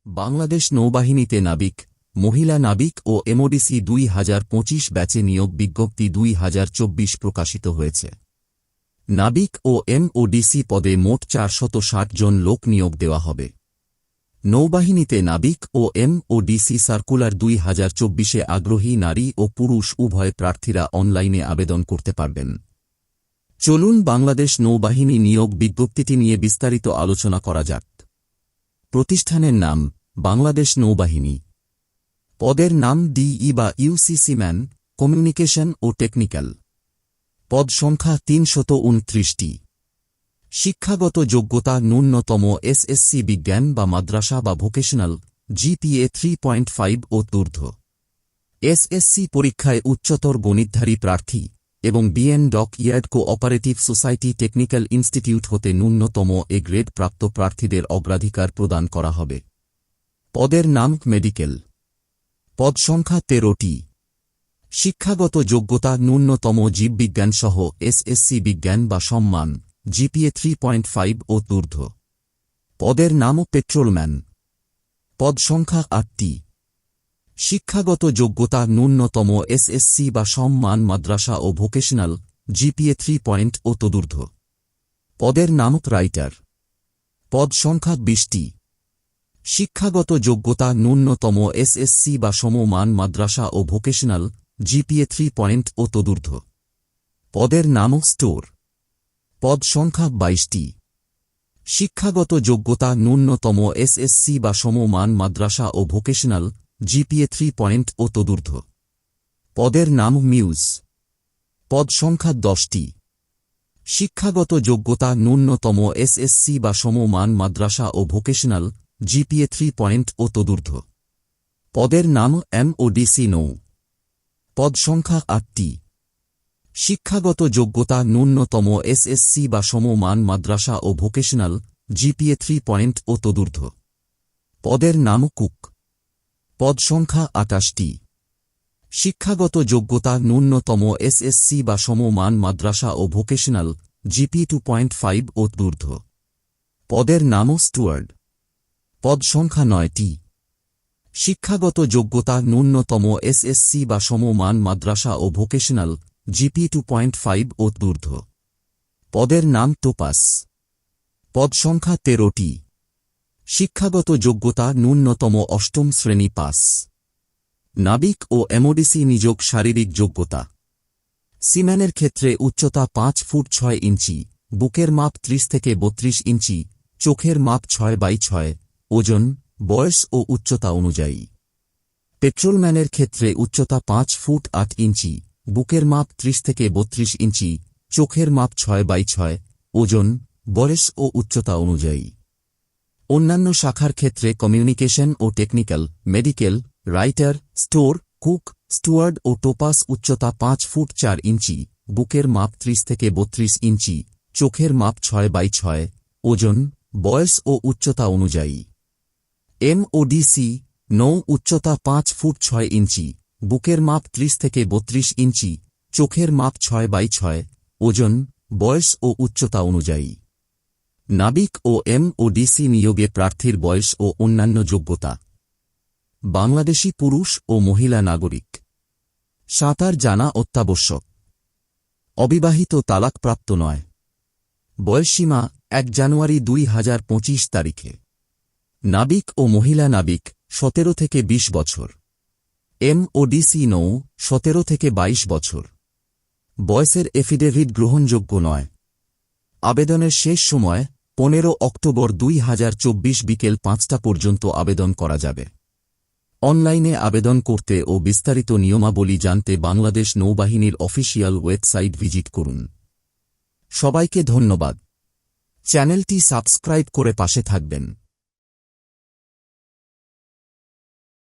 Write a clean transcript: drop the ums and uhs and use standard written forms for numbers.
বাংলাদেশ নৌবাহিনীতে নাবিক, মহিলা নাবিক ও এমওডিসি ২০২৫ ব্যাচে নিয়োগ বিজ্ঞপ্তি ২০২৪ প্রকাশিত হয়েছে। নাবিক ও এমওডিসি পদে মোট ৪৬০ জন লোক নিয়োগ দেওয়া হবে। নৌবাহিনীতে নাবিক ও এমওডিসি সার্কুলার ২০২৪-এ আগ্রহী নারী ও পুরুষ উভয় প্রার্থীরা অনলাইনে আবেদন করতে পারবেন। চলুন বাংলাদেশ নৌবাহিনী নিয়োগ বিজ্ঞপ্তিটি নিয়ে বিস্তারিত আলোচনা করা যাক। প্রতিষ্ঠানের নাম বাংলাদেশ নৌবাহিনী। পদের নাম ডিই বা ইউসিসি ম্যান, কমিউনিকেশন ও টেকনিক্যাল। পদ সংখ্যা ৩২৯টি। শিক্ষাগত যোগ্যতা ন্যূনতম এসএসসি বিজ্ঞান বা মাদ্রাসা বা ভোকেশনাল, জিপিএ 3.5 ও ঊর্ধ্ব। এসএসসি পরীক্ষায় উচ্চতর গণিতধারী প্রার্থী এবং BN dock yard cooperative society technical institute হতে ন্যূনতম এ গ্রেড প্রাপ্ত প্রার্থীদের অগ্রাধিকার প্রদান করা হবে। পদের নাম মেডিকেল। পদ সংখ্যা 13টি। শিক্ষাগত যোগ্যতা ন্যূনতম জীববিজ্ঞানসহ এসএসসি বিজ্ঞান বা সম্মান, জিপিএ 3.5 ও ঊর্ধ্ব। পদের নাম পেট্রোলম্যান। পদ সংখ্যা 8টি। শিক্ষাগত যোগ্যতা ন্যূনতম এসএসসি বা সম্মান মাদ্রাসা ও ভোকেশনাল, জিপিএ 3 ও তদূর্ধ্ব। পদের নাম রাইটার। পদ সংখ্যা 20টি। শিক্ষাগত যোগ্যতা ন্যূনতম এসএসসি বা সমমান মাদ্রাসা ও ভোকেশনাল, জিপিএ 3 ও তদূর্ধ্ব। পদের নাম স্টোর। পদ সংখ্যা 22টি। শিক্ষাগত যোগ্যতা ন্যূনতম এসএসসি বা সমমান মাদ্রাসা ও ভোকেশনাল, জিপিএ 3 ও তদূর্ধ্ব। পদের নাম মিউজ। পদ সংখ্যা 10টি। শিক্ষাগত যোগ্যতা ন্যূনতম এসএসসি বা সমমান মাদ্রাসা ও ভোকেশনাল, জিপিএ 3 ও তদূর্ধ্ব। পদের নাম এমওডিসি নৌ। পদ সংখ্যা 8টি। শিক্ষাগত যোগ্যতা ন্যূনতম এসএসসি বা সমমান মাদ্রাসা ও ভোকেশনাল, জিপিএ 3 ও তদূর্ধ্ব। পদের নাম কুক। পদ সংখ্যা 28টি। শিক্ষাগত যোগ্যতা ন্যূনতম এসএসসি বা সমমান মাদ্রাসা ও ভোকেশনাল, জিপিএ 2.5 ও ঊর্ধ্ব। পদের নাম স্টুয়ার্ড। পদ সংখ্যা 9টি। শিক্ষাগত যোগ্যতা ন্যূনতম এসএসসি বা সমমান মাদ্রাসা ও ভোকেশনাল, জিপিএ 2.5 ও ঊর্ধ্ব। পদের নাম টোপাস। পদ সংখ্যা 13টি। শিক্ষাগত যোগ্যতা ন্যূনতম অষ্টম শ্রেণী পাস। নাবিক ও এমওডিসি নিযোগ শারীরিক যোগ্যতা। সিম্যানের ক্ষেত্রে উচ্চতা 5 ফুট 6 ইঞ্চি, বুকের মাপ 30 থেকে 32 ইঞ্চি, চোখের মাপ 6x6, ওজন, বয়স ও উচ্চতা অনুযায়ী। পেট্রোলম্যানের ক্ষেত্রে উচ্চতা 5 ফুট 8 ইঞ্চি, বুকের মাপ 30 থেকে 32 ইঞ্চি, চোখের মাপ 6x6, ওজন, বয়স ও উচ্চতা অনুযায়ী। অন্যান্য শাখার ক্ষেত্রে কমিউনিকেশন ও technical, medical, writer, store, cook, steward ও টোপাস উচ্চতা 5 ফুট 4 ইঞ্চি, বুকের মাপ 30 থেকে 32 ইঞ্চি, চোখের মাপ 6x6, ওজন, বয়স ও উচ্চতা অনুযায়ী। এমওডিসি নৌ উচ্চতা 5 ফুট 6 ইঞ্চি, বুকের মাপ 30 থেকে 32 ইঞ্চি, চোখের মাপ 6x6, ওজন, বয়স ও উচ্চতা অনুযায়ী। নাবিক ও এমওডিসি নিয়োগে প্রার্থীর বয়স ও অন্যান্য যোগ্যতা। বাংলাদেশি পুরুষ ও মহিলা নাগরিক। সাঁতার জানা অত্যাবশ্যক। অবিবাহিত, তালাকপ্রাপ্ত নয়। বয়সসীমা 1 জানুয়ারি 2025 তারিখে। নাবিক ও মহিলা নাবিক 17 থেকে 20 বছর। এমওডিসি নৌ 17 থেকে 22 বছর। বয়সের এফিডেভিট গ্রহণযোগ্য নয়। আবেদনের শেষ সময় 15 অক্টোবর 2024 বিকেল 5টা পর্যন্ত আবেদন করা যাবে। অনলাইনে আবেদন করতে ও বিস্তারিত নিয়মাবলী জানতে বাংলাদেশ নৌবাহিনীর অফিসিয়াল ওয়েবসাইট ভিজিট করুন। সবাইকে ধন্যবাদ। চ্যানেলটি সাবস্ক্রাইব করে পাশে থাকবেন।